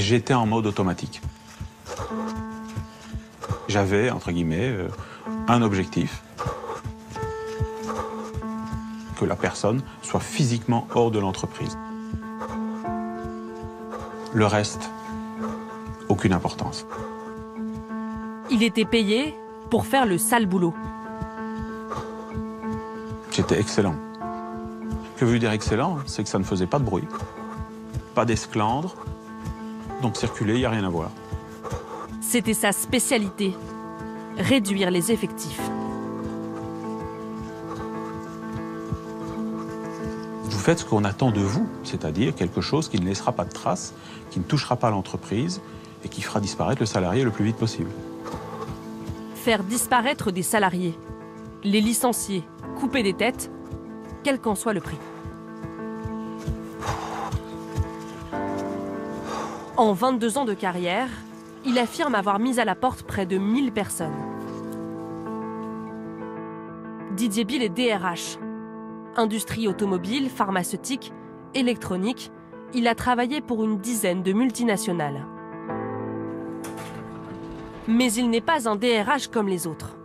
j'étais en mode automatique. J'avais, entre guillemets, un objectif. Que la personne soit physiquement hors de l'entreprise. Le reste, aucune importance. Il était payé pour faire le sale boulot. J'étais excellent. Que veut dire excellent? C'est que ça ne faisait pas de bruit, pas d'esclandre, donc circuler, il n'y a rien à voir. C'était sa spécialité, réduire les effectifs. Vous faites ce qu'on attend de vous, c'est-à-dire quelque chose qui ne laissera pas de traces, qui ne touchera pas l'entreprise et qui fera disparaître le salarié le plus vite possible. Faire disparaître des salariés, les licencier, couper des têtes, quel qu'en soit le prix. En 22 ans de carrière, il affirme avoir mis à la porte près de 1000 personnes. Didier Bill est DRH. Industrie automobile, pharmaceutique, électronique, il a travaillé pour une dizaine de multinationales. Mais il n'est pas un DRH comme les autres.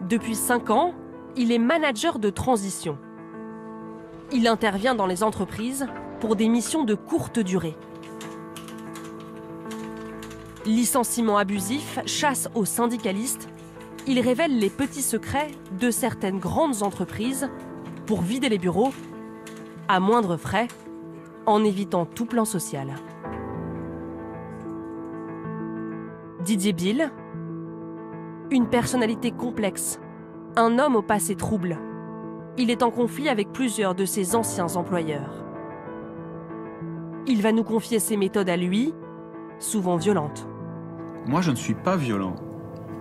Depuis 5 ans, il est manager de transition. Il intervient dans les entreprises pour des missions de courte durée. Licenciement abusif, chasse aux syndicalistes, il révèle les petits secrets de certaines grandes entreprises pour vider les bureaux à moindre frais, en évitant tout plan social. Didier Bill, une personnalité complexe, un homme au passé trouble. Il est en conflit avec plusieurs de ses anciens employeurs. Il va nous confier ses méthodes à lui, souvent violentes. Moi, je ne suis pas violent,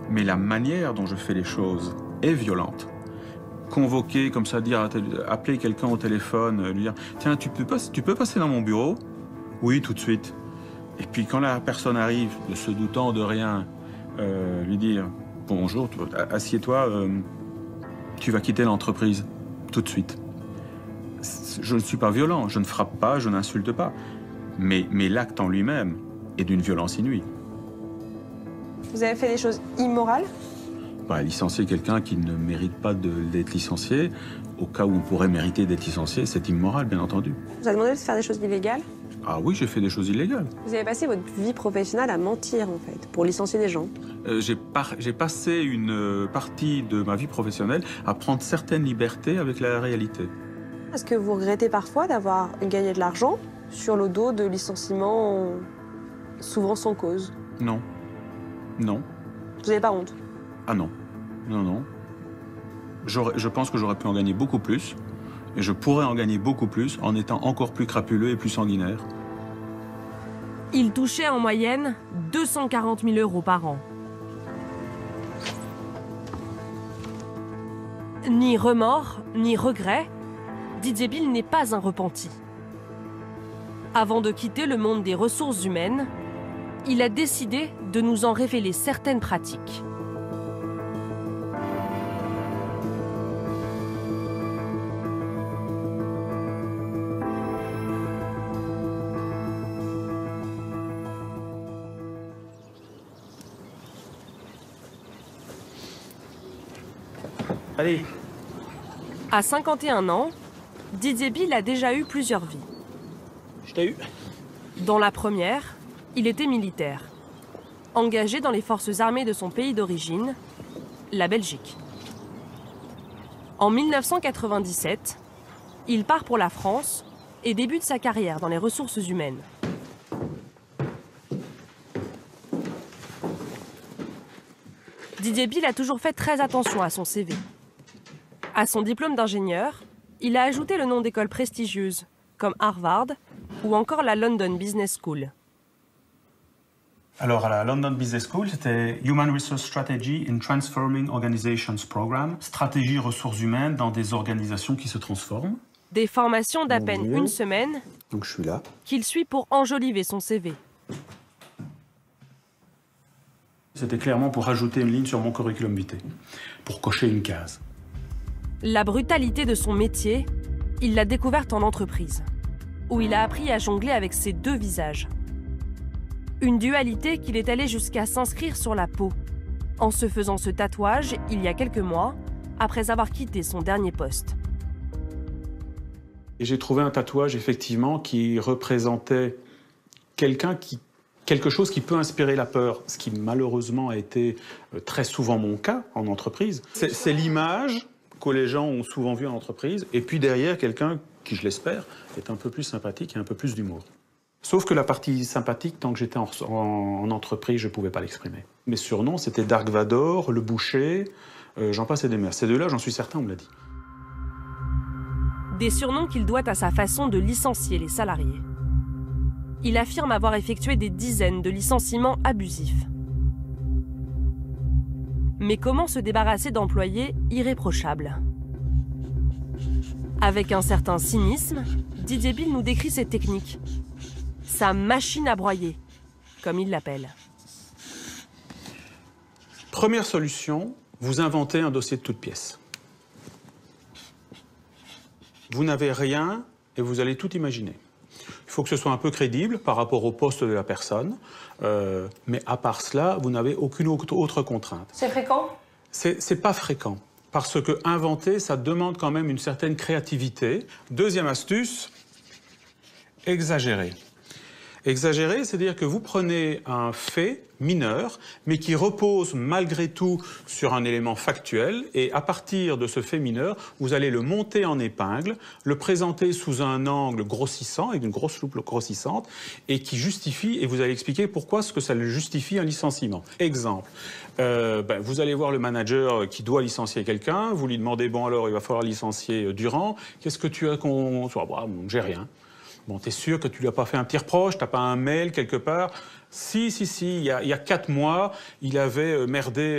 mais la manière dont je fais les choses est violente. Convoquer, comme ça, dire, appeler quelqu'un au téléphone, lui dire « Tiens, tu peux passer dans mon bureau ?» Oui, tout de suite. Et puis quand la personne arrive, ne se doutant de rien, lui dire « Bonjour, assieds-toi, tu vas quitter l'entreprise. » Tout de suite. Je ne suis pas violent, je ne frappe pas, je n'insulte pas. Mais l'acte en lui-même est d'une violence inouïe. Vous avez fait des choses immorales? Licencier quelqu'un qui ne mérite pas d'être licencié, au cas où on pourrait mériter d'être licencié, c'est immoral, bien entendu. Vous avez demandé de faire des choses illégales? Ah oui, j'ai fait des choses illégales. Vous avez passé votre vie professionnelle à mentir, en fait, pour licencier des gens. J'ai passé une partie de ma vie professionnelle à prendre certaines libertés avec la réalité. Est-ce que vous regrettez parfois d'avoir gagné de l'argent sur le dos de licenciements souvent sans cause? Non. Non. Vous n'avez pas honte? Ah non. Non, non. Je pense que j'aurais pu en gagner beaucoup plus. Et je pourrais en gagner beaucoup plus en étant encore plus crapuleux et plus sanguinaire. Il touchait en moyenne 240 000 € par an. Ni remords, ni regrets, Didier Bill n'est pas un repenti. Avant de quitter le monde des ressources humaines, il a décidé de nous en révéler certaines pratiques. Allez. À 51 ans, Didier Bill a déjà eu plusieurs vies. Je t'ai eu. Dans la première, il était militaire, engagé dans les forces armées de son pays d'origine, la Belgique. En 1997, il part pour la France et débute sa carrière dans les ressources humaines. Didier Bill a toujours fait très attention à son CV. À son diplôme d'ingénieur, il a ajouté le nom d'écoles prestigieuses, comme Harvard ou encore la London Business School. Alors, à la London Business School, c'était Human Resource Strategy in Transforming Organizations Program, stratégie ressources humaines dans des organisations qui se transforment. Des formations d'à peine une semaine, donc je suis là, qu'il suit pour enjoliver son CV. C'était clairement pour ajouter une ligne sur mon curriculum vitae, pour cocher une case. La brutalité de son métier, il l'a découverte en entreprise, où il a appris à jongler avec ses deux visages. Une dualité qu'il est allé jusqu'à s'inscrire sur la peau, en se faisant ce tatouage il y a quelques mois, après avoir quitté son dernier poste. Et j'ai trouvé un tatouage, effectivement, qui représentait quelque chose qui peut inspirer la peur, ce qui malheureusement a été très souvent mon cas en entreprise. C'est l'image que les gens ont souvent vue en entreprise, et puis derrière, quelqu'un qui, je l'espère, est un peu plus sympathique et un peu plus d'humour. Sauf que la partie sympathique, tant que j'étais en entreprise, je ne pouvais pas l'exprimer. Mes surnoms, c'était Dark Vador, le boucher, j'en passe et des meilleurs. Ces deux-là, j'en suis certain, on me l'a dit. Des surnoms qu'il doit à sa façon de licencier les salariés. Il affirme avoir effectué des dizaines de licenciements abusifs. Mais comment se débarrasser d'employés irréprochables? Avec un certain cynisme, Didier Bill nous décrit ses techniques. Sa machine à broyer, comme il l'appelle. Première solution, vous inventez un dossier de toutes pièces. Vous n'avez rien et vous allez tout imaginer. Il faut que ce soit un peu crédible par rapport au poste de la personne, mais à part cela, vous n'avez aucune autre contrainte. C'est fréquent? C'est pas fréquent, parce que inventer, ça demande quand même une certaine créativité. Deuxième astuce, exagérer. Exagérer, c'est-à-dire que vous prenez un fait mineur, mais qui repose malgré tout sur un élément factuel, et à partir de ce fait mineur, vous allez le monter en épingle, le présenter sous un angle grossissant, avec une grosse loupe grossissante, et qui justifie, et vous allez expliquer pourquoi ce que ça justifie un licenciement. Exemple, vous allez voir le manager qui doit licencier quelqu'un, vous lui demandez, bon alors il va falloir licencier Durand, qu'est-ce que tu as qu'on... J'ai rien. Bon, t'es sûr que tu lui as pas fait un petit reproche, t'as pas un mail quelque part? Si, il y a 4 mois, il avait merdé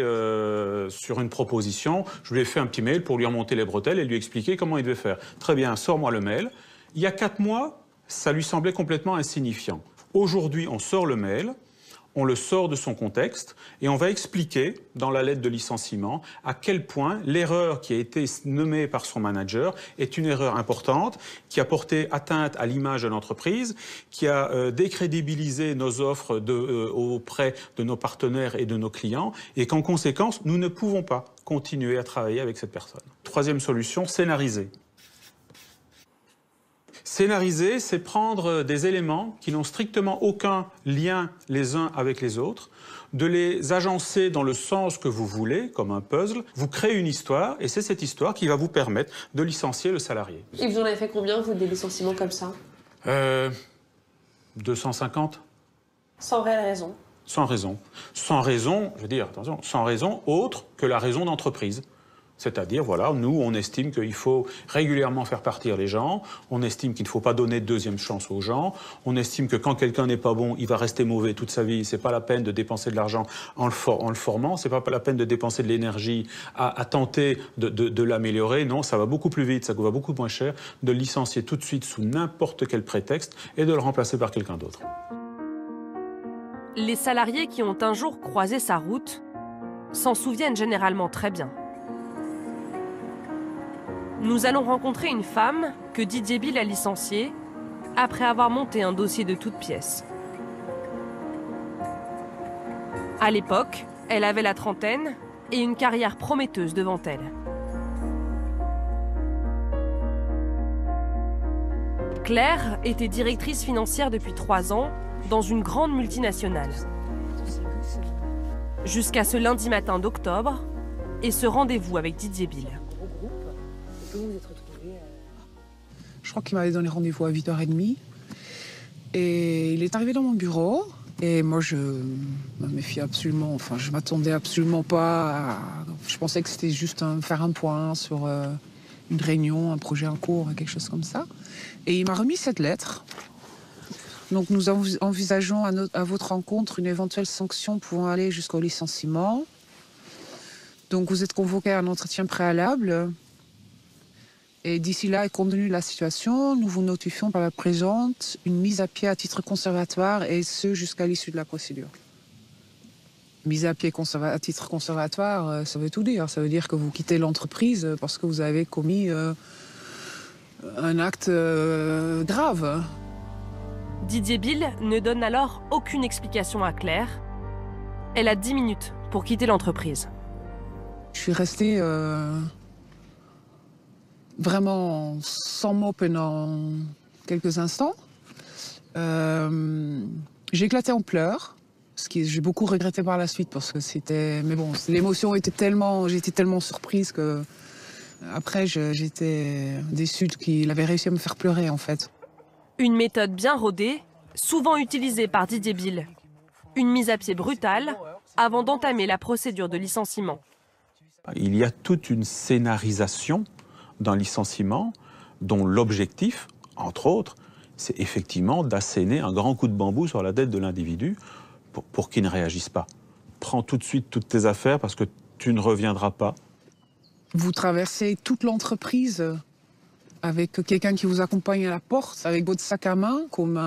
sur une proposition. Je lui ai fait un petit mail pour lui remonter les bretelles et lui expliquer comment il devait faire. Très bien, sors-moi le mail. Il y a 4 mois, ça lui semblait complètement insignifiant. Aujourd'hui, on sort le mail, on le sort de son contexte et on va expliquer dans la lettre de licenciement à quel point l'erreur qui a été nommée par son manager est une erreur importante, qui a porté atteinte à l'image de l'entreprise, qui a décrédibilisé nos offres auprès de nos partenaires et de nos clients et qu'en conséquence, nous ne pouvons pas continuer à travailler avec cette personne. Troisième solution, scénariser. Scénariser, c'est prendre des éléments qui n'ont strictement aucun lien les uns avec les autres, de les agencer dans le sens que vous voulez, comme un puzzle. Vous créez une histoire, et c'est cette histoire qui va vous permettre de licencier le salarié. Et vous en avez fait combien, vous, des licenciements comme ça? 250. Sans réelle raison? Sans raison. Sans raison, je veux dire, attention, sans raison autre que la raison d'entreprise. C'est-à-dire, voilà, nous, on estime qu'il faut régulièrement faire partir les gens, on estime qu'il ne faut pas donner de deuxième chance aux gens, on estime que quand quelqu'un n'est pas bon, il va rester mauvais toute sa vie, c'est pas la peine de dépenser de l'argent en le formant, c'est pas la peine de dépenser de l'énergie à tenter de l'améliorer, non, ça va beaucoup plus vite, ça va beaucoup moins cher de le licencier tout de suite sous n'importe quel prétexte et de le remplacer par quelqu'un d'autre. Les salariés qui ont un jour croisé sa route s'en souviennent généralement très bien. Nous allons rencontrer une femme que Didier Bill a licenciée après avoir monté un dossier de toutes pièces. À l'époque, elle avait la trentaine et une carrière prometteuse devant elle. Claire était directrice financière depuis 3 ans dans une grande multinationale. Jusqu'à ce lundi matin d'octobre et ce rendez-vous avec Didier Bill. Je crois qu'il m'avait donné rendez-vous à 8h30. Et il est arrivé dans mon bureau. Et moi, je me méfiais absolument. Enfin, je m'attendais absolument pas à... Je pensais que c'était juste faire un point sur une réunion, un projet en cours, quelque chose comme ça. Et il m'a remis cette lettre. Donc, nous envisageons à votre rencontre une éventuelle sanction pouvant aller jusqu'au licenciement. Donc, vous êtes convoqué à un entretien préalable. Et d'ici là, et compte tenu de la situation, nous vous notifions par la présente une mise à pied à titre conservatoire et ce jusqu'à l'issue de la procédure. Mise à pied à titre conservatoire, ça veut tout dire. Ça veut dire que vous quittez l'entreprise parce que vous avez commis un acte grave. Didier Bill ne donne alors aucune explication à Claire. Elle a 10 minutes pour quitter l'entreprise. Je suis restée vraiment sans mots pendant quelques instants. J'ai éclaté en pleurs, ce que j'ai beaucoup regretté par la suite parce que c'était... Mais bon, l'émotion était tellement... J'étais tellement surprise que... Après, j'étais déçue qu'il avait réussi à me faire pleurer, en fait. Une méthode bien rodée, souvent utilisée par Didier Bill. Une mise à pied brutale avant d'entamer la procédure de licenciement. Il y a toute une scénarisation d'un licenciement dont l'objectif, entre autres, c'est effectivement d'asséner un grand coup de bambou sur la tête de l'individu pour qu'il ne réagisse pas. Prends tout de suite toutes tes affaires parce que tu ne reviendras pas. Vous traversez toute l'entreprise avec quelqu'un qui vous accompagne à la porte, avec votre sac à main, comme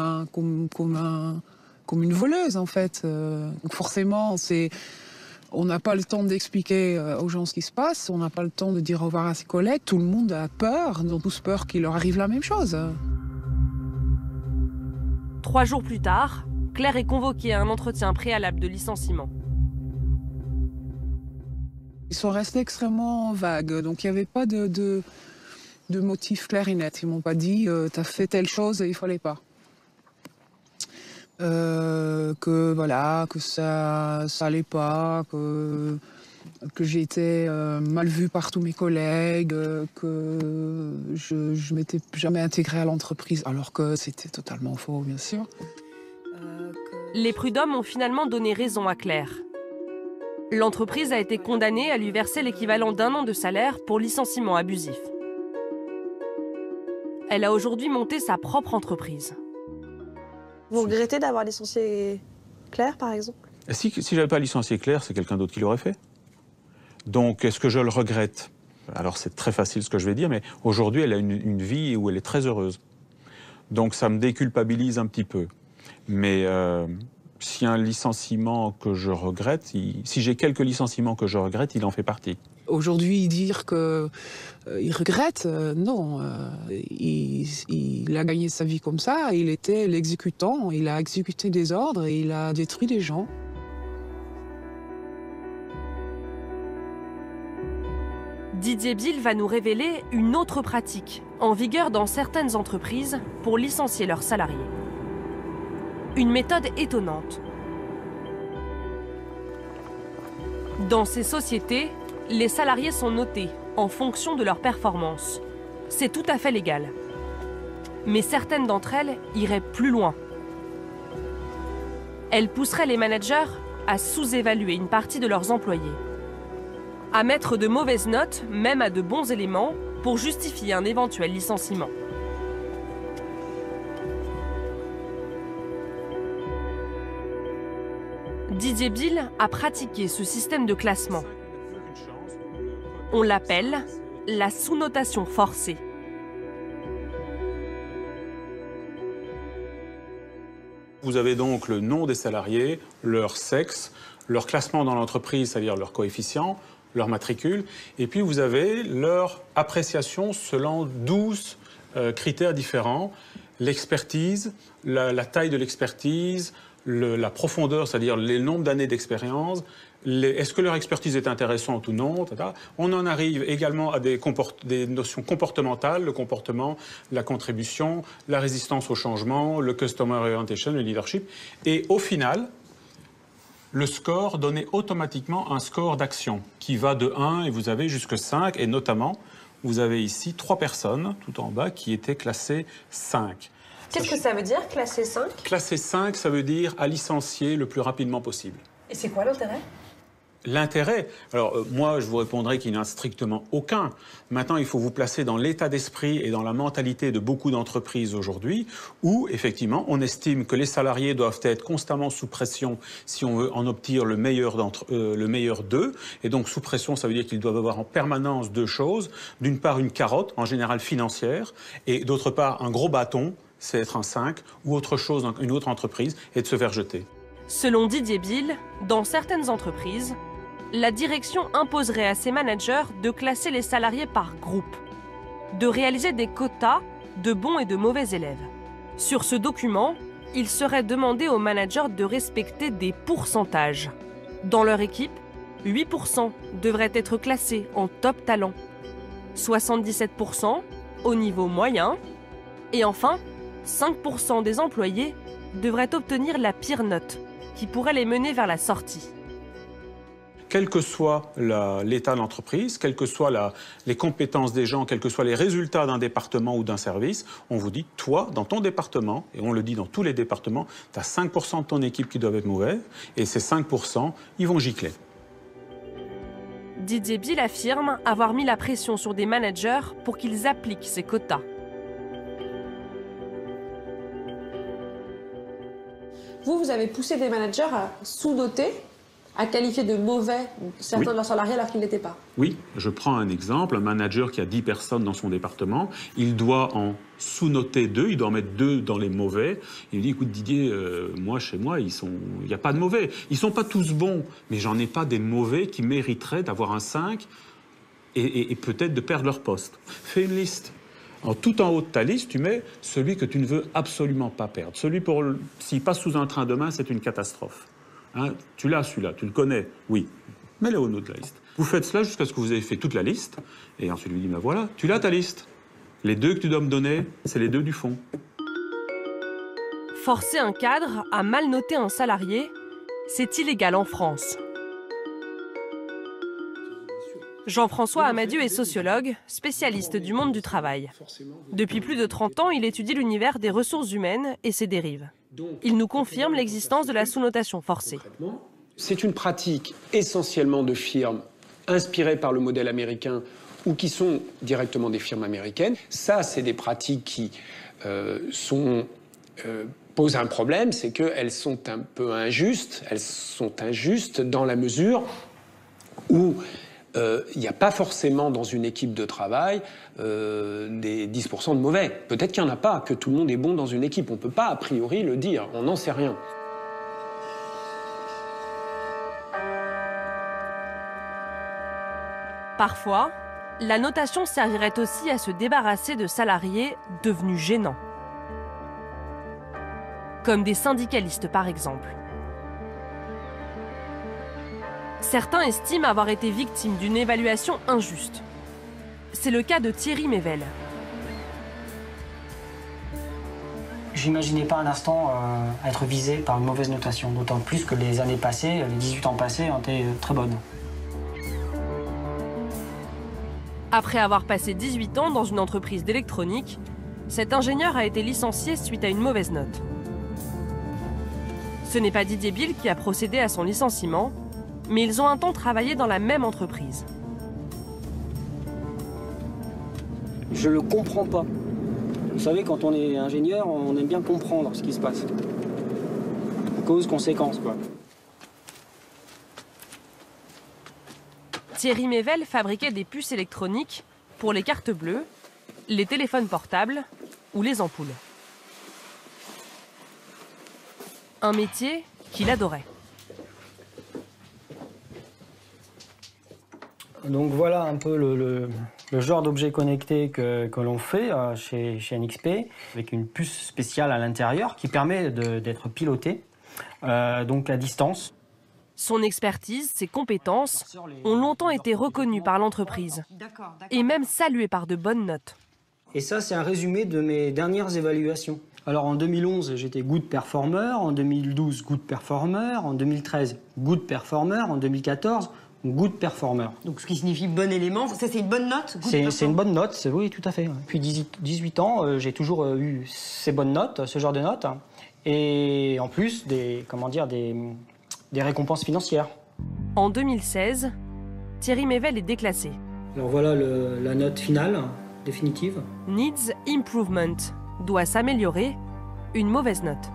une voleuse, en fait. Donc forcément, on n'a pas le temps d'expliquer aux gens ce qui se passe, on n'a pas le temps de dire au revoir à ses collègues. Tout le monde a peur, ils ont tous peur qu'il leur arrive la même chose. 3 jours plus tard, Claire est convoquée à un entretien préalable de licenciement. Ils sont restés extrêmement vagues, donc il n'y avait pas de motif clair et net. Ils m'ont pas dit t'as fait telle chose et il fallait pas. Que voilà, que ça allait pas, que j'ai été mal vue par tous mes collègues, que je m'étais jamais intégrée à l'entreprise, alors que c'était totalement faux, bien sûr. Les prud'hommes ont finalement donné raison à Claire. L'entreprise a été condamnée à lui verser l'équivalent d'1 an de salaire pour licenciement abusif. Elle a aujourd'hui monté sa propre entreprise. Vous regrettez d'avoir licencié Claire, par exemple? Si je n'avais pas licencié Claire, c'est quelqu'un d'autre qui l'aurait fait. Donc, est-ce que je le regrette? Alors, c'est très facile ce que je vais dire, mais aujourd'hui, elle a une vie où elle est très heureuse. Donc, ça me déculpabilise un petit peu. Mais s'il y a un licenciement que je regrette, si j'ai quelques licenciements que je regrette, il en fait partie. Aujourd'hui, dire qu'il regrette, non. Il a gagné sa vie comme ça, il était l'exécutant, il a exécuté des ordres et il a détruit des gens. Didier Bill va nous révéler une autre pratique, en vigueur dans certaines entreprises, pour licencier leurs salariés. Une méthode étonnante. Dans ces sociétés, les salariés sont notés en fonction de leur performance. C'est tout à fait légal. Mais certaines d'entre elles iraient plus loin. Elles pousseraient les managers à sous-évaluer une partie de leurs employés, à mettre de mauvaises notes, même à de bons éléments, pour justifier un éventuel licenciement. Didier Bill a pratiqué ce système de classement. On l'appelle la sous-notation forcée. Vous avez donc le nom des salariés, leur sexe, leur classement dans l'entreprise, c'est-à-dire leur coefficient, leur matricule, et puis vous avez leur appréciation selon 12 critères différents. L'expertise, la taille de l'expertise, la profondeur, c'est-à-dire le nombre d'années d'expérience, est-ce que leur expertise est intéressante ou non, etc. On en arrive également à des notions comportementales, le comportement, la contribution, la résistance au changement, le customer orientation, le leadership, et au final, le score donnait automatiquement un score d'action qui va de 1 et vous avez jusque 5, et notamment, vous avez ici 3 personnes, tout en bas, qui étaient classées 5. Qu'est-ce que ça veut dire, classer 5? Classer 5, ça veut dire à licencier le plus rapidement possible. Et c'est quoi l'intérêt? L'intérêt, alors moi je vous répondrai qu'il n'y en a strictement aucun. Maintenant il faut vous placer dans l'état d'esprit et dans la mentalité de beaucoup d'entreprises aujourd'hui où effectivement on estime que les salariés doivent être constamment sous pression si on veut en obtenir le meilleur d'eux. Et donc sous pression ça veut dire qu'ils doivent avoir en permanence 2 choses. D'une part une carotte, en général financière, et d'autre part un gros bâton, c'est être un 5 ou autre chose dans une autre entreprise et de se faire jeter. Selon Didier Bill, dans certaines entreprises, la direction imposerait à ses managers de classer les salariés par groupe, de réaliser des quotas de bons et de mauvais élèves. Sur ce document, il serait demandé aux managers de respecter des pourcentages. Dans leur équipe, 8% devraient être classés en top talent, 77% au niveau moyen, et enfin, 5% des employés devraient obtenir la pire note, qui pourrait les mener vers la sortie. Quel que soit l'état de l'entreprise, quelles que soient les compétences des gens, quels que soient les résultats d'un département ou d'un service, on vous dit, toi, dans ton département, et on le dit dans tous les départements, tu as 5% de ton équipe qui doivent être mauvais, et ces 5%, ils vont gicler. Didier Bill affirme avoir mis la pression sur des managers pour qu'ils appliquent ces quotas. Vous avez poussé des managers à sous-noter, à qualifier de mauvais certains de leurs salariés alors qu'ils ne l'étaient pas. Oui, je prends un exemple, un manager qui a 10 personnes dans son département, il doit en sous-noter 2, il doit en mettre 2 dans les mauvais. Il dit, écoute Didier, moi chez moi, il n'y a pas de mauvais. Ils ne sont pas tous bons, mais j'en ai pas des mauvais qui mériteraient d'avoir un 5 et peut-être de perdre leur poste. Fais une liste. Tout en haut de ta liste, tu mets celui que tu ne veux absolument pas perdre. Celui s'il passe sous un train demain, c'est une catastrophe. Hein, tu l'as celui-là, tu le connais, oui. Mets-le au haut de la liste. Vous faites cela jusqu'à ce que vous ayez fait toute la liste. Et ensuite, lui dit, ben voilà, tu l'as ta liste. Les 2 que tu dois me donner, c'est les 2 du fond. Forcer un cadre à mal noter un salarié, c'est illégal en France. Jean-François Amadieu est sociologue, spécialiste du monde du travail. Depuis plus de 30 ans, il étudie l'univers des ressources humaines et ses dérives. Il nous confirme l'existence de la sous-notation forcée. C'est une pratique essentiellement de firmes inspirées par le modèle américain ou qui sont directement des firmes américaines. Ça, c'est des pratiques qui posent un problème, c'est qu'elles sont un peu injustes. Elles sont injustes dans la mesure où il n'y a pas forcément dans une équipe de travail des 10% de mauvais. Peut-être qu'il n'y en a pas, que tout le monde est bon dans une équipe. On ne peut pas a priori le dire, on n'en sait rien. Parfois, la notation servirait aussi à se débarrasser de salariés devenus gênants. Comme des syndicalistes par exemple. Certains estiment avoir été victimes d'une évaluation injuste. C'est le cas de Thierry Mével. J'imaginais pas un instant être visé par une mauvaise notation, d'autant plus que les années passées, les 18 ans passés, ont été très bonnes. Après avoir passé 18 ans dans une entreprise d'électronique, cet ingénieur a été licencié suite à une mauvaise note. Ce n'est pas Didier Bill qui a procédé à son licenciement, mais ils ont un temps travaillé dans la même entreprise. Je le comprends pas. Vous savez, quand on est ingénieur, on aime bien comprendre ce qui se passe. Cause-conséquence, quoi. Thierry Mével fabriquait des puces électroniques pour les cartes bleues, les téléphones portables ou les ampoules. Un métier qu'il adorait. Donc voilà un peu le genre d'objet connecté que l'on fait chez NXP, avec une puce spéciale à l'intérieur qui permet d'être piloté, donc à distance. Son expertise, ses compétences ont longtemps été reconnues par l'entreprise et même saluées par de bonnes notes. Et ça, c'est un résumé de mes dernières évaluations. Alors en 2011, j'étais Good Performer, en 2012, Good Performer, en 2013, Good Performer, en 2014, Good Performer. Donc ce qui signifie bon élément, ça c'est une bonne note? C'est une bonne note, oui, tout à fait. Depuis 18 ans, j'ai toujours eu ces bonnes notes, ce genre de notes, et en plus des récompenses financières. En 2016, Thierry Mével est déclassé. Alors voilà la note finale, définitive. Needs improvement, doit s'améliorer, une mauvaise note.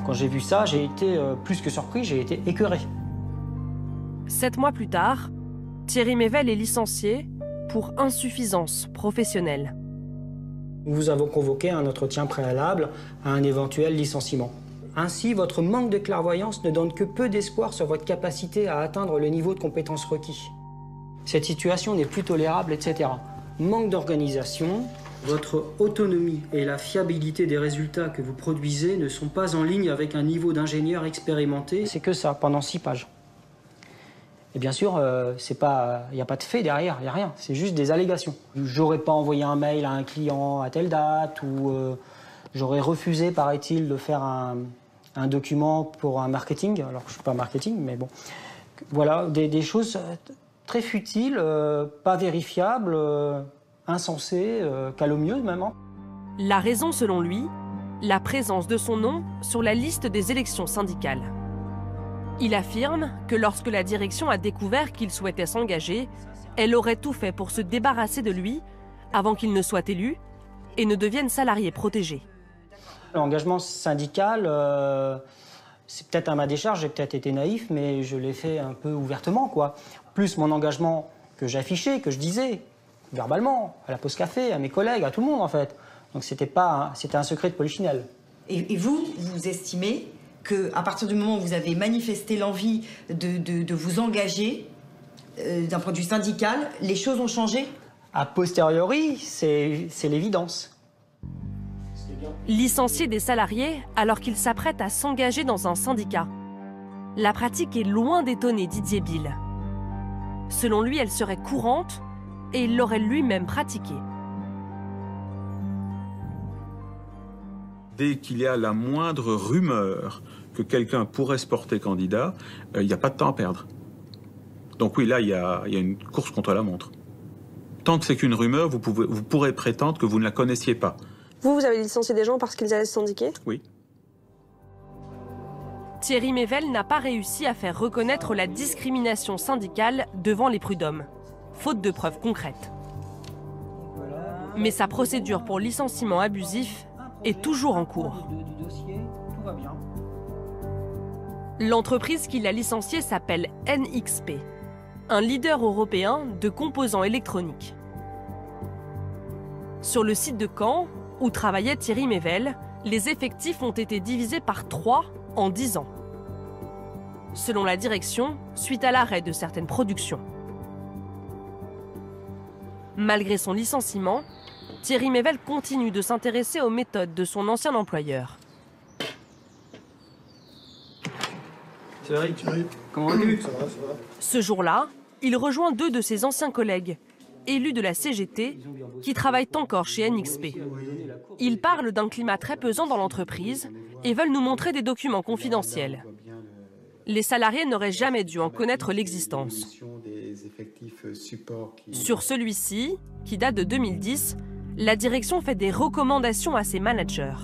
Quand j'ai vu ça, j'ai été plus que surpris, j'ai été écœuré. 7 mois plus tard, Thierry Mével est licencié pour insuffisance professionnelle. Nous avons convoqué un entretien préalable à un éventuel licenciement. Ainsi, votre manque de clairvoyance ne donne que peu d'espoir sur votre capacité à atteindre le niveau de compétence requis. Cette situation n'est plus tolérable, etc. Manque d'organisation, Votre autonomie et la fiabilité des résultats que vous produisez ne sont pas en ligne avec un niveau d'ingénieur expérimenté. C'est que ça, pendant 6 pages. Et bien sûr, il n'y a pas de fait derrière, il n'y a rien. C'est juste des allégations. J'aurais pas envoyé un mail à un client à telle date, ou j'aurais refusé, paraît-il, de faire un document pour un marketing. Alors, je ne suis pas marketing, mais bon. Voilà, des choses très futiles, pas vérifiables, insensées, calomnieuses même. La raison, selon lui, la présence de son nom sur la liste des élections syndicales. Il affirme que lorsque la direction a découvert qu'il souhaitait s'engager, elle aurait tout fait pour se débarrasser de lui avant qu'il ne soit élu et ne devienne salarié protégé. L'engagement syndical, c'est peut-être à ma décharge, j'ai peut-être été naïf, mais je l'ai fait un peu ouvertement, quoi. Plus mon engagement que j'affichais, que je disais, verbalement, à la pause café, à mes collègues, à tout le monde, en fait. Donc c'était un secret de polichinelle. Et vous estimez qu'à partir du moment où vous avez manifesté l'envie de vous engager, d'un point de vue syndical, les choses ont changé? A posteriori, c'est l'évidence. Licencier des salariés alors qu'ils s'apprêtent à s'engager dans un syndicat. La pratique est loin d'étonner Didier Bill. Selon lui, elle serait courante et il l'aurait lui-même pratiquée. Dès qu'il y a la moindre rumeur que quelqu'un pourrait se porter candidat, il n'y a pas de temps à perdre. Donc oui, là, il y a une course contre la montre. Tant que c'est qu'une rumeur, vous pourrez prétendre que vous ne la connaissiez pas. Vous avez licencié des gens parce qu'ils allaient se syndiquer? Oui. Thierry Mével n'a pas réussi à faire reconnaître la discrimination syndicale devant les prud'hommes, faute de preuves concrètes. Mais sa procédure pour licenciement abusif est toujours en cours. L'entreprise qui l'a licencié s'appelle NXP, un leader européen de composants électroniques. Sur le site de Caen, où travaillait Thierry Mével, les effectifs ont été divisés par 3 en 10 ans. Selon la direction, suite à l'arrêt de certaines productions. Malgré son licenciement, Thierry Mével continue de s'intéresser aux méthodes de son ancien employeur. Thierry, comment vas-tu? Ça va. Ce jour-là, il rejoint 2 de ses anciens collègues, élus de la CGT, qui travaillent encore chez NXP. Ils parlent d'un climat très pesant dans l'entreprise et veulent nous montrer des documents confidentiels. Les salariés n'auraient jamais dû en connaître l'existence. Sur celui-ci, qui date de 2010, la direction fait des recommandations à ses managers.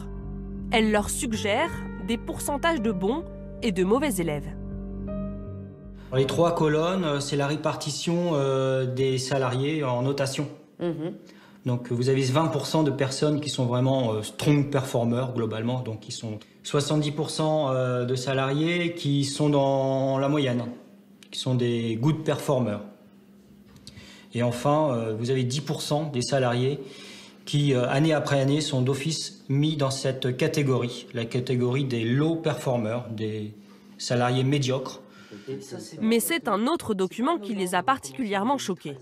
Elle leur suggère des pourcentages de bons et de mauvais élèves. Les 3 colonnes, c'est la répartition des salariés en notation. Donc vous avez 20% de personnes qui sont vraiment strong performers globalement, donc qui sont 70% de salariés qui sont dans la moyenne, qui sont des good performers. Et enfin, vous avez 10% des salariés qui, année après année, sont d'office mis dans cette catégorie, la catégorie des low performers, des salariés médiocres. Mais c'est un autre document qui les a particulièrement choqués.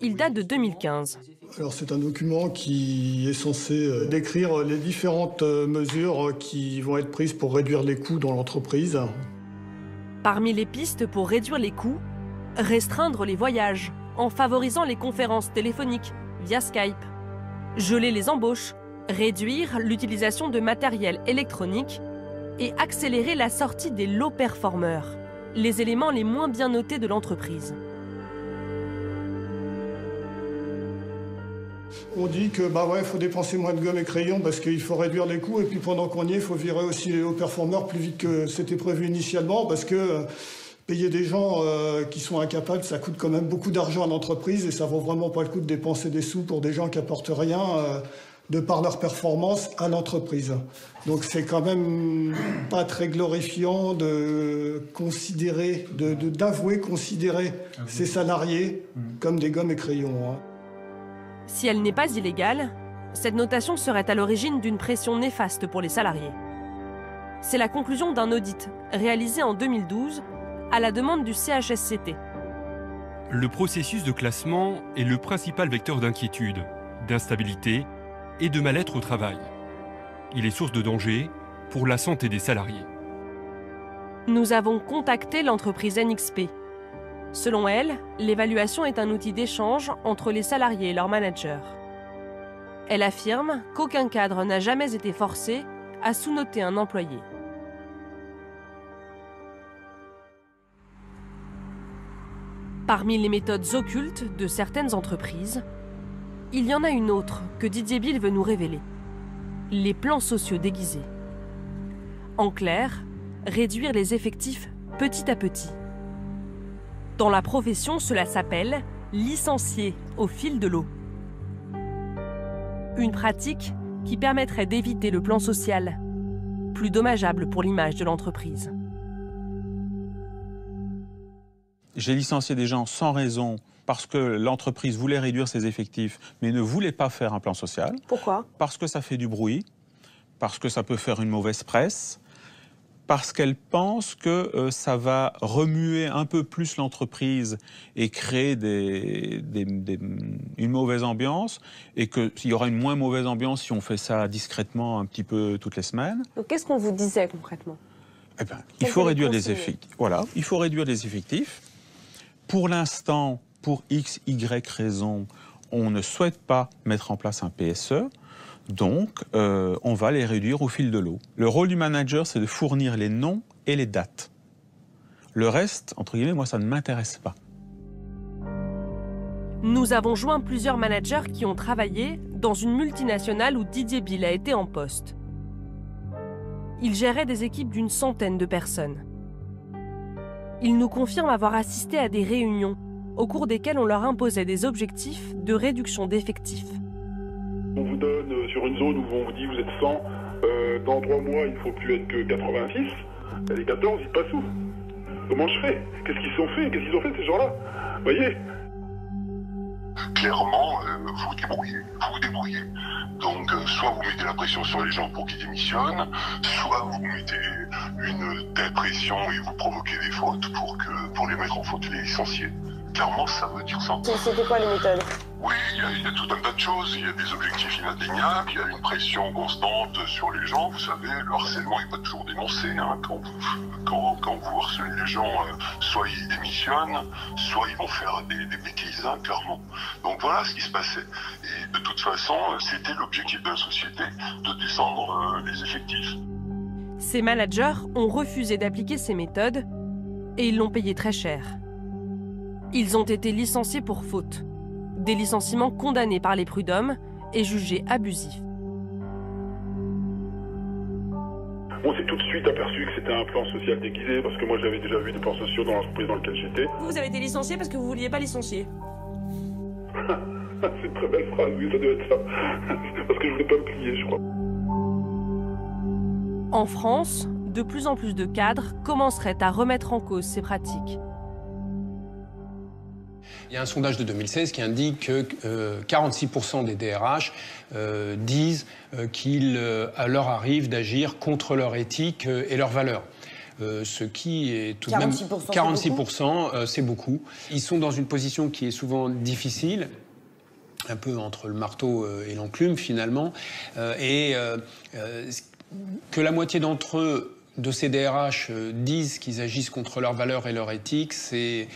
Il date de 2015. Alors c'est un document qui est censé décrire les différentes mesures qui vont être prises pour réduire les coûts dans l'entreprise. Parmi les pistes pour réduire les coûts, restreindre les voyages en favorisant les conférences téléphoniques via Skype, geler les embauches, réduire l'utilisation de matériel électronique et accélérer la sortie des low performers, les éléments les moins bien notés de l'entreprise. On dit que faut dépenser moins de gomme et crayons parce qu'il faut réduire les coûts et puis pendant qu'on y est, il faut virer aussi les hauts performeurs plus vite que c'était prévu initialement parce que payer des gens qui sont incapables, ça coûte quand même beaucoup d'argent à l'entreprise et ça vaut vraiment pas le coup de dépenser des sous pour des gens qui apportent rien de par leur performance à l'entreprise. Donc c'est quand même pas très glorifiant de considérer, d'avouer considérer ces salariés comme des gommes et crayons. Si elle n'est pas illégale, cette notation serait à l'origine d'une pression néfaste pour les salariés. C'est la conclusion d'un audit réalisé en 2012 à la demande du CHSCT. Le processus de classement est le principal vecteur d'inquiétude. d'instabilité et de mal-être au travail. Il est source de danger pour la santé des salariés. Nous avons contacté l'entreprise NXP. Selon elle, l'évaluation est un outil d'échange entre les salariés et leurs managers. Elle affirme qu'aucun cadre n'a jamais été forcé à sous-noter un employé. Parmi les méthodes occultes de certaines entreprises, il y en a une autre que Didier Bill veut nous révéler. Les plans sociaux déguisés. En clair, réduire les effectifs petit à petit. Dans la profession, cela s'appelle licencier au fil de l'eau. Une pratique qui permettrait d'éviter le plan social, plus dommageable pour l'image de l'entreprise. J'ai licencié des gens sans raison parce que l'entreprise voulait réduire ses effectifs, mais ne voulait pas faire un plan social. Pourquoi? Parce que ça fait du bruit, parce que ça peut faire une mauvaise presse, parce qu'elle pense que ça va remuer un peu plus l'entreprise et créer une mauvaise ambiance, et qu'il y aura une moins mauvaise ambiance si on fait ça discrètement un petit peu toutes les semaines. Donc qu'est-ce qu'on vous disait concrètement? Eh ben, il faut réduire les effectifs. Voilà, il faut réduire les effectifs. Pour l'instant, pour X, Y raison, on ne souhaite pas mettre en place un PSE. Donc, on va les réduire au fil de l'eau. Le rôle du manager, c'est de fournir les noms et les dates. Le reste, entre guillemets, moi, ça ne m'intéresse pas. Nous avons joint plusieurs managers qui ont travaillé dans une multinationale où Didier Bill a été en poste. Il gérait des équipes d'une centaine de personnes. Il nous confirme avoir assisté à des réunions au cours desquelles on leur imposait des objectifs de réduction d'effectifs. On vous donne sur une zone où on vous dit vous êtes 100, dans 3 mois il ne faut plus être que 86, et les 14 ils passent où? Comment je fais? Qu'est-ce qu'ils ont fait? Qu'est-ce qu'ils ont fait ces gens-là? Vous voyez? Clairement, vous vous débrouillez. Donc, soit vous mettez la pression sur les gens pour qu'ils démissionnent, soit vous mettez une telle pression et vous provoquez des fautes pour les mettre en faute et les licencier. Clairement, ça veut dire ça. C'était quoi les méthodes? Oui, il y a tout un tas de choses. Il y a des objectifs inatteignables, il y a une pression constante sur les gens. Vous savez, le harcèlement n'est pas toujours dénoncé. Hein. Quand vous harcelez les gens, soit ils démissionnent, soit ils vont faire des bêtises, hein, clairement. Donc voilà ce qui se passait. Et de toute façon, c'était l'objectif de la société, de descendre les effectifs. Ces managers ont refusé d'appliquer ces méthodes et ils l'ont payé très cher. Ils ont été licenciés pour faute. Des licenciements condamnés par les prud'hommes et jugés abusifs. On s'est tout de suite aperçu que c'était un plan social déguisé, parce que moi j'avais déjà vu des plans sociaux dans l'entreprise dans laquelle j'étais. Vous avez été licencié parce que vous ne vouliez pas licencier. C'est une très belle phrase, oui, ça doit être ça. Parce que je voulais pas me plier, je crois. En France, de plus en plus de cadres commenceraient à remettre en cause ces pratiques. Il y a un sondage de 2016 qui indique que 46% des DRH disent qu'il leur arrive d'agir contre leur éthique et leurs valeurs. Ce qui est tout de même... 46%, c'est beaucoup. Ils sont dans une position qui est souvent difficile, un peu entre le marteau et l'enclume finalement, et que la moitié d'entre eux, de ces DRH, disent qu'ils agissent contre leurs valeurs et leur éthique, c'est...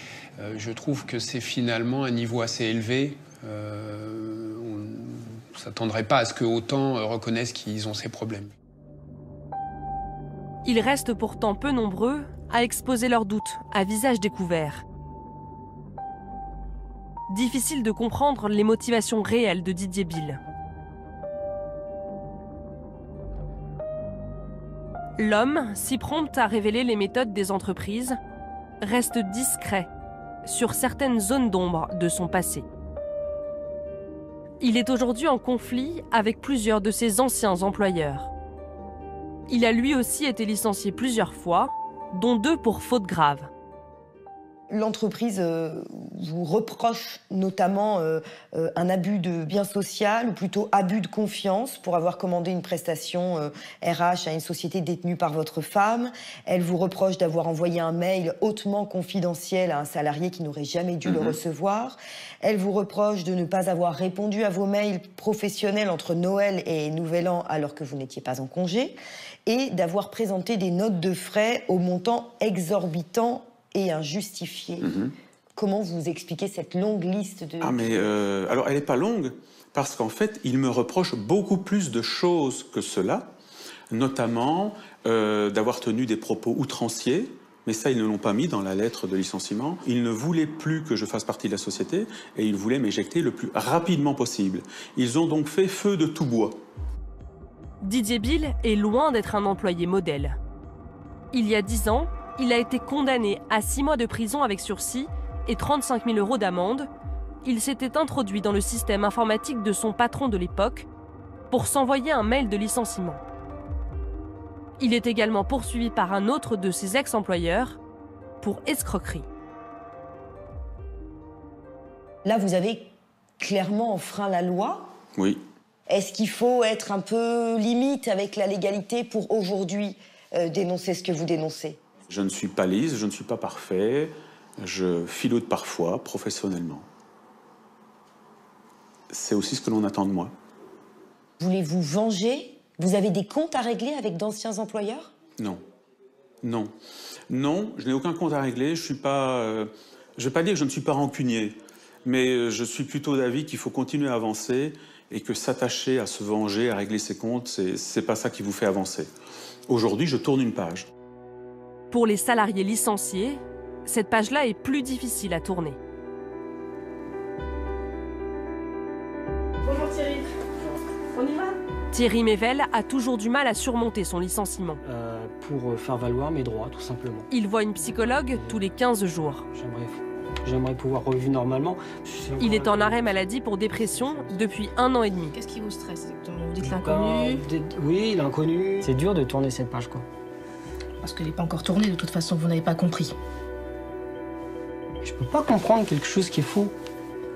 je trouve que c'est finalement un niveau assez élevé. On ne s'attendrait pas à ce que autant reconnaissent qu'ils ont ces problèmes. Ils restent pourtant peu nombreux à exposer leurs doutes à visage découvert. Difficile de comprendre les motivations réelles de Didier Bill. L'homme, si prompt à révéler les méthodes des entreprises, reste discret sur certaines zones d'ombre de son passé. Il est aujourd'hui en conflit avec plusieurs de ses anciens employeurs. Il a lui aussi été licencié plusieurs fois, dont 2 pour faute grave. L'entreprise vous reproche notamment un abus de bien social, ou plutôt abus de confiance pour avoir commandé une prestation RH à une société détenue par votre femme. Elle vous reproche d'avoir envoyé un mail hautement confidentiel à un salarié qui n'aurait jamais dû le recevoir. Elle vous reproche de ne pas avoir répondu à vos mails professionnels entre Noël et Nouvel An alors que vous n'étiez pas en congé, et d'avoir présenté des notes de frais au montant exorbitant et injustifié. Comment vous expliquez cette longue liste de... Alors, elle n'est pas longue, parce qu'en fait, il me reproche beaucoup plus de choses que cela, notamment d'avoir tenu des propos outranciers, mais ça, ils ne l'ont pas mis dans la lettre de licenciement. Ils ne voulaient plus que je fasse partie de la société, et ils voulaient m'éjecter le plus rapidement possible. Ils ont donc fait feu de tout bois. Didier Bill est loin d'être un employé modèle. Il y a 10 ans, il a été condamné à 6 mois de prison avec sursis et 35 000 € d'amende. Il s'était introduit dans le système informatique de son patron de l'époque pour s'envoyer un mail de licenciement. Il est également poursuivi par un autre de ses ex-employeurs pour escroquerie. Là, vous avez clairement enfreint la loi. Oui. Est-ce qu'il faut être un peu limite avec la légalité pour aujourd'hui dénoncer ce que vous dénoncez? Je ne suis pas lisse, je ne suis pas parfait, je filoute parfois, professionnellement. C'est aussi ce que l'on attend de moi. Voulez-vous venger? Vous avez des comptes à régler avec d'anciens employeurs? Non. Non. Non, je n'ai aucun compte à régler, je ne vais pas dire que je ne suis pas rancunier, mais je suis plutôt d'avis qu'il faut continuer à avancer et que s'attacher à se venger, à régler ses comptes, c'est pas ça qui vous fait avancer. Aujourd'hui, je tourne une page. Pour les salariés licenciés, cette page-là est plus difficile à tourner. Bonjour Thierry. On y va? Thierry Mével a toujours du mal à surmonter son licenciement. Pour faire valoir mes droits, tout simplement. Il voit une psychologue tous les 15 jours. J'aimerais pouvoir revivre normalement. Il est en arrêt maladie pour dépression depuis 1 an et demi. Qu'est-ce qui vous stresse exactement? Vous dites l'inconnu? Oui, l'inconnu. C'est dur de tourner cette page, quoi. Parce qu'elle n'est pas encore tournée, de toute façon, vous n'avez pas compris. Je peux pas comprendre quelque chose qui est faux.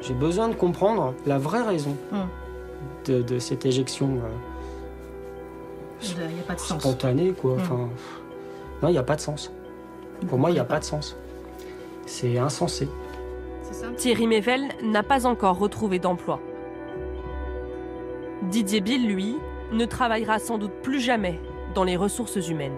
J'ai besoin de comprendre la vraie raison de cette éjection Il n'y a pas de sens. Spontanée, quoi. Enfin, non, il n'y a pas de sens. Pour moi, il n'y a pas de sens. C'est insensé. Thierry Mével n'a pas encore retrouvé d'emploi. Didier Bill, lui, ne travaillera sans doute plus jamais dans les ressources humaines.